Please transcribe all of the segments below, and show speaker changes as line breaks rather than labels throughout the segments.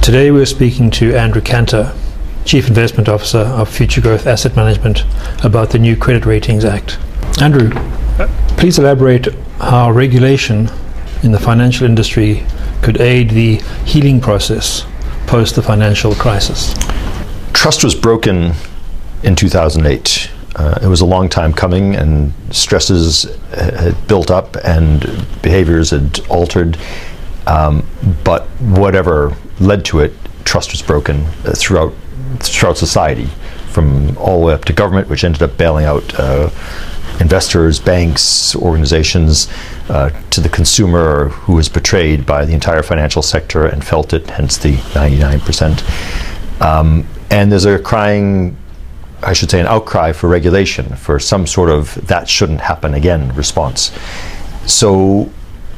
Today we're speaking to Andrew Canter, Chief Investment Officer of Futuregrowth Asset Management, about the new Credit Ratings Act. Andrew, please elaborate how regulation in the financial industry could aid the healing process post the financial crisis.
Trust was broken in 2008. It was a long time coming, and stresses had built up and behaviors had altered. But whatever led to it, trust was broken throughout society, from all the way up to government, which ended up bailing out investors, banks, organizations, to the consumer, who was betrayed by the entire financial sector and felt it, hence the 99%. And there's an outcry for regulation, for some sort of that shouldn't happen again response. So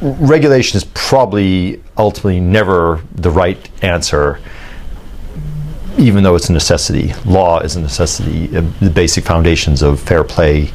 regulation is probably ultimately never the right answer, even though it's a necessity. Law is a necessity. The basic foundations of fair play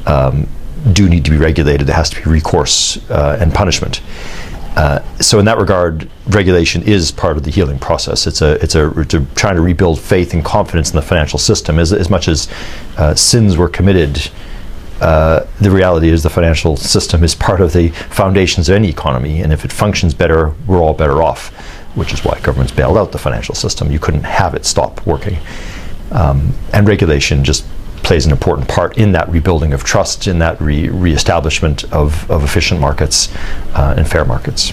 do need to be regulated. There has to be recourse and punishment. So in that regard, regulation is part of the healing process. It's trying to rebuild faith and confidence in the financial system. As much as sins were committed, the reality is the financial system is part of the foundations of any economy, and if it functions better, we're all better off, which is why governments bailed out the financial system. You couldn't have it stop working. And regulation just plays an important part in that rebuilding of trust, in that re-establishment of efficient markets and fair markets.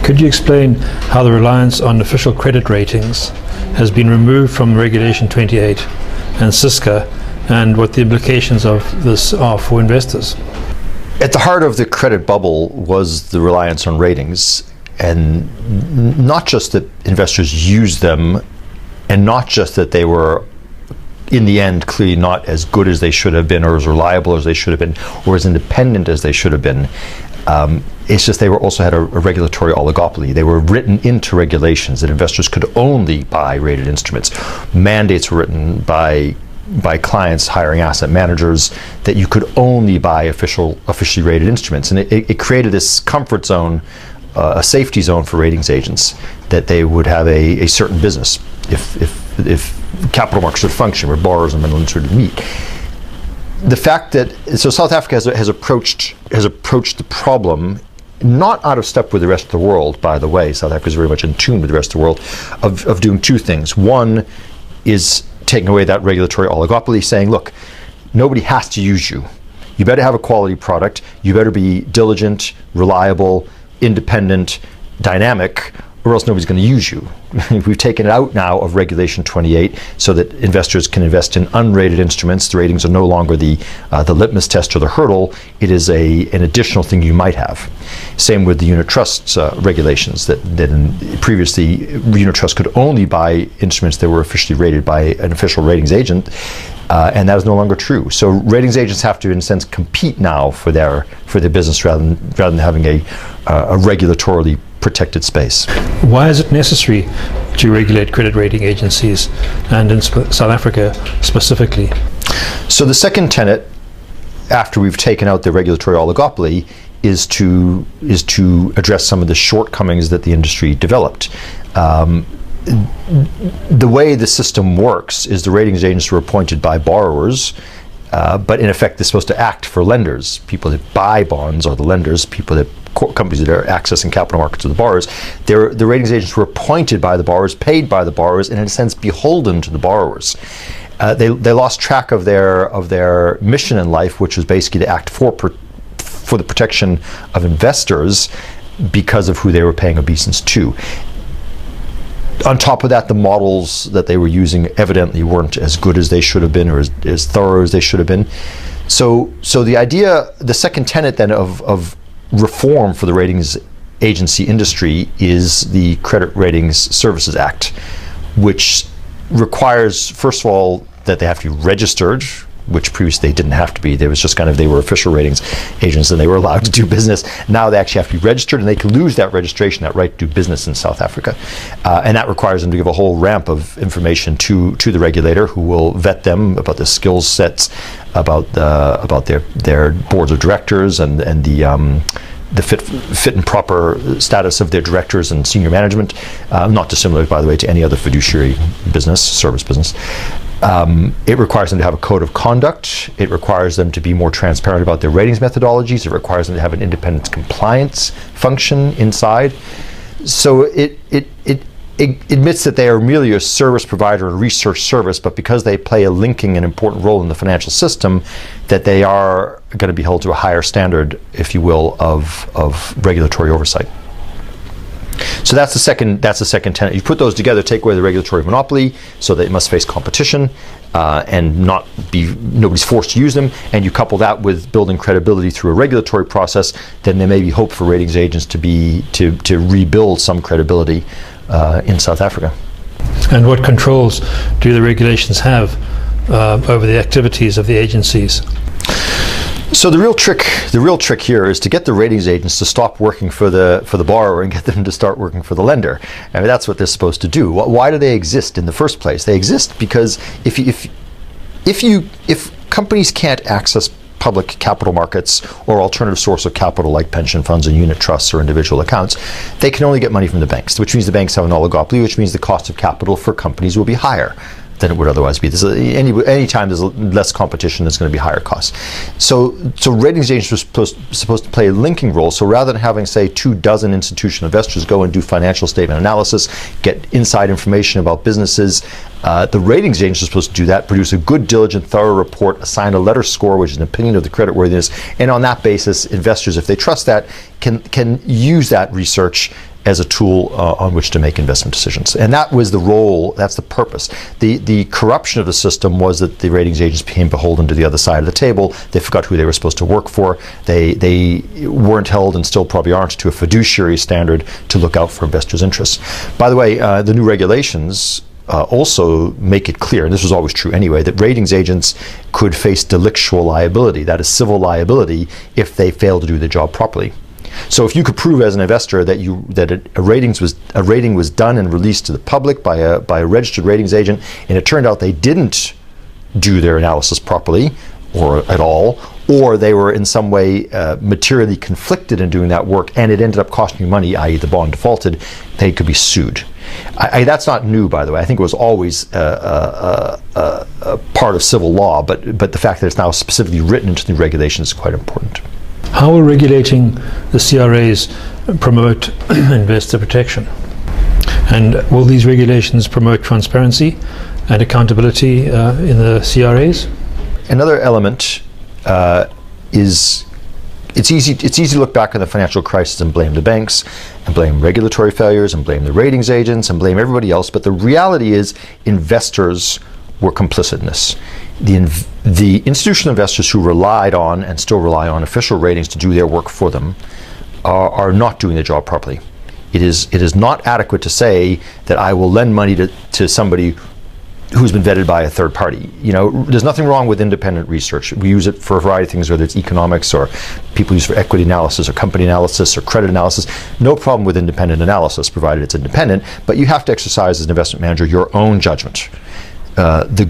Could you explain how the reliance on official credit ratings has been removed from Regulation 28 and SISCA, and what the implications of this are for investors?
At the heart of the credit bubble was the reliance on ratings, and not just that investors used them, and not just that they were in the end clearly not as good as they should have been, or as reliable as they should have been, or as independent as they should have been. It's just they also had a regulatory oligopoly. They were written into regulations that investors could only buy rated instruments. Mandates were written by clients hiring asset managers that you could only buy officially rated instruments, and it created this comfort zone, a safety zone for ratings agents, that they would have a certain business if capital markets would function, where borrowers and lenders would meet. The fact that South Africa has approached the problem not out of step with the rest of the world, by the way. South Africa is very much in tune with the rest of the world, of doing two things. One is taking away that regulatory oligopoly, saying, look, nobody has to use you. You better have a quality product. You better be diligent, reliable, independent, dynamic, or else nobody's going to use you. We've taken it out now of Regulation 28 so that investors can invest in unrated instruments. The ratings are no longer the litmus test or the hurdle. It is an additional thing you might have. Same with the unit trusts regulations, that previously unit trusts could only buy instruments that were officially rated by an official ratings agent, and that is no longer true. So ratings agents have to, in a sense, compete now for their business rather than having a regulatorily protected space.
Why is it necessary to regulate credit rating agencies, and in South Africa specifically?
So the second tenet, after we've taken out the regulatory oligopoly, is to address some of the shortcomings that the industry developed. The way the system works is the ratings agents were appointed by borrowers, but in effect they're supposed to act for lenders. People that buy bonds are the lenders. Companies that are accessing capital markets are the borrowers. The ratings agents were appointed by the borrowers, paid by the borrowers, and in a sense beholden to the borrowers. They lost track of their mission in life, which was basically to act for the protection of investors because of who they were paying obeisance to. On top of that, the models that they were using evidently weren't as good as they should have been, or as thorough as they should have been. So the idea, the second tenet then of reform for the ratings agency industry, is the Credit Ratings Services Act, which requires, first of all, that they have to be registered, which previously they didn't have to be. They were official ratings agents and they were allowed to do business. Now they actually have to be registered, and they can lose that registration, that right to do business in South Africa. And that requires them to give a whole ramp of information to the regulator, who will vet them about the skill sets, about their boards of directors, and the the fit and proper status of their directors and senior management, not dissimilar, by the way, to any other fiduciary business, service business. It requires them to have a code of conduct. It requires them to be more transparent about their ratings methodologies. It requires them to have an independence compliance function inside. So it admits that they are merely a service provider and research service, but because they play a linking and important role in the financial system, that they are going to be held to a higher standard, if you will, of regulatory oversight. So that's the second tenet. You put those together, take away the regulatory monopoly, so that it must face competition and nobody's forced to use them, and you couple that with building credibility through a regulatory process, then there may be hope for ratings agents to rebuild some credibility in South Africa.
And what controls do the regulations have over the activities of the agencies?
So the real trick here is to get the ratings agents to stop working for the borrower and get them to start working for the lender. I mean, that's what they're supposed to do. Why do they exist in the first place? They exist because if companies can't access public capital markets or alternative source of capital like pension funds and unit trusts or individual accounts, they can only get money from the banks, which means the banks have an oligopoly, which means the cost of capital for companies will be higher than it would otherwise be. Any time there's less competition, there's going to be higher costs. So ratings agents are supposed to play a linking role. So rather than having, say, 24 institutional investors go and do financial statement analysis, get inside information about businesses, the ratings agents are supposed to do that, produce a good, diligent, thorough report, assign a letter score, which is an opinion of the creditworthiness, and on that basis, investors, if they trust that, can use that research as a tool on which to make investment decisions. And that was the role, that's the purpose. The corruption of the system was that the ratings agents became beholden to the other side of the table. They forgot who they were supposed to work for. They weren't held, and still probably aren't, to a fiduciary standard to look out for investors' interests. By the way, the new regulations also make it clear, and this was always true anyway, that ratings agents could face delictual liability, that is civil liability, if they fail to do the job properly. So if you could prove as an investor that a rating was done and released to the public by a registered ratings agent, and it turned out they didn't do their analysis properly or at all, or they were in some way materially conflicted in doing that work, and it ended up costing you money, i.e. the bond defaulted, they could be sued. That's not new, by the way. I think it was always a part of civil law, but the fact that it's now specifically written into the regulations is quite important.
How will regulating the CRAs promote investor protection? And will these regulations promote transparency and accountability in the CRAs?
Another element is it's easy to look back on the financial crisis and blame the banks and blame regulatory failures and blame the ratings agents and blame everybody else, but the reality is investors were complicit in this. The institutional investors who relied on and still rely on official ratings to do their work for them are not doing their job properly. It is not adequate to say that I will lend money to somebody who's been vetted by a third party. You know, there's nothing wrong with independent research. We use it for a variety of things, whether it's economics or people use it for equity analysis or company analysis or credit analysis. No problem with independent analysis, provided it's independent, but you have to exercise as an investment manager your own judgment. The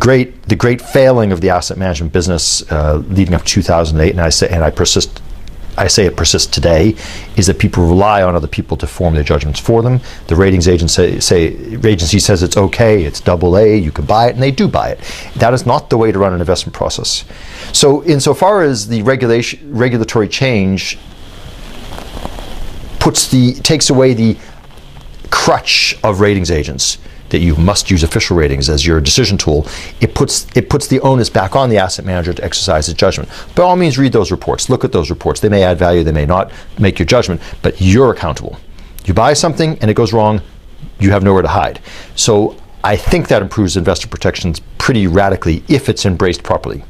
great failing of the asset management business leading up to 2008, and I say it persists today, is that people rely on other people to form their judgments for them. The ratings agency says it's okay, it's AA, you can buy it, and they do buy it. That is not the way to run an investment process. So insofar as the regulatory change takes away the crutch of ratings agents, that you must use official ratings as your decision tool, it puts the onus back on the asset manager to exercise his judgment. By all means, read those reports, look at those reports. They may add value, they may not make your judgment, but you're accountable. You buy something and it goes wrong, you have nowhere to hide. So I think that improves investor protections pretty radically if it's embraced properly.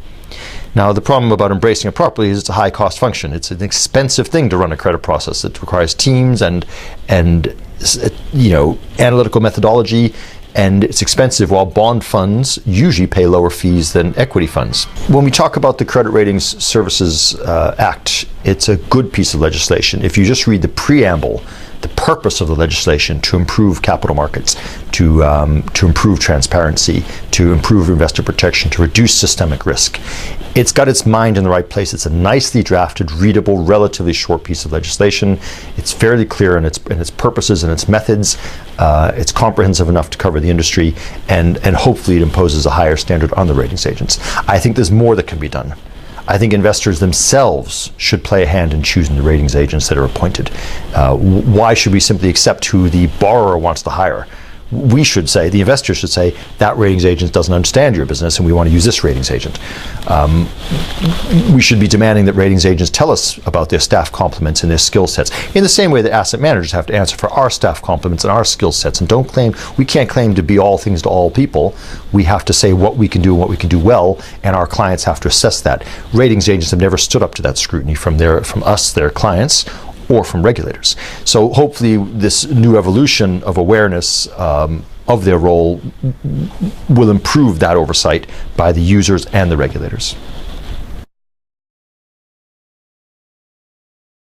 Now, the problem about embracing it properly is it's a high-cost function. It's an expensive thing to run a credit process. It requires teams and analytical methodology, and it's expensive, while bond funds usually pay lower fees than equity funds. When we talk about the Credit Ratings Services Act, it's a good piece of legislation. If you just read the preamble the purpose of the legislation to improve capital markets, to improve transparency, to improve investor protection, to reduce systemic risk. It's got its mind in the right place. It's a nicely drafted, readable, relatively short piece of legislation. It's fairly clear in its purposes and its methods. It's comprehensive enough to cover the industry, and hopefully it imposes a higher standard on the ratings agents. I think there's more that can be done. I think investors themselves should play a hand in choosing the ratings agents that are appointed. Why should we simply accept who the borrower wants to hire? We should say, the investor should say, that ratings agent doesn't understand your business and we want to use this ratings agent. We should be demanding that ratings agents tell us about their staff complements and their skill sets, in the same way that asset managers have to answer for our staff complements and our skill sets. And we can't claim to be all things to all people. We have to say what we can do and what we can do well, and our clients have to assess that. Ratings agents have never stood up to that scrutiny from us, their clients, or from regulators. So hopefully this new evolution of awareness of their role will improve that oversight by the users and the regulators.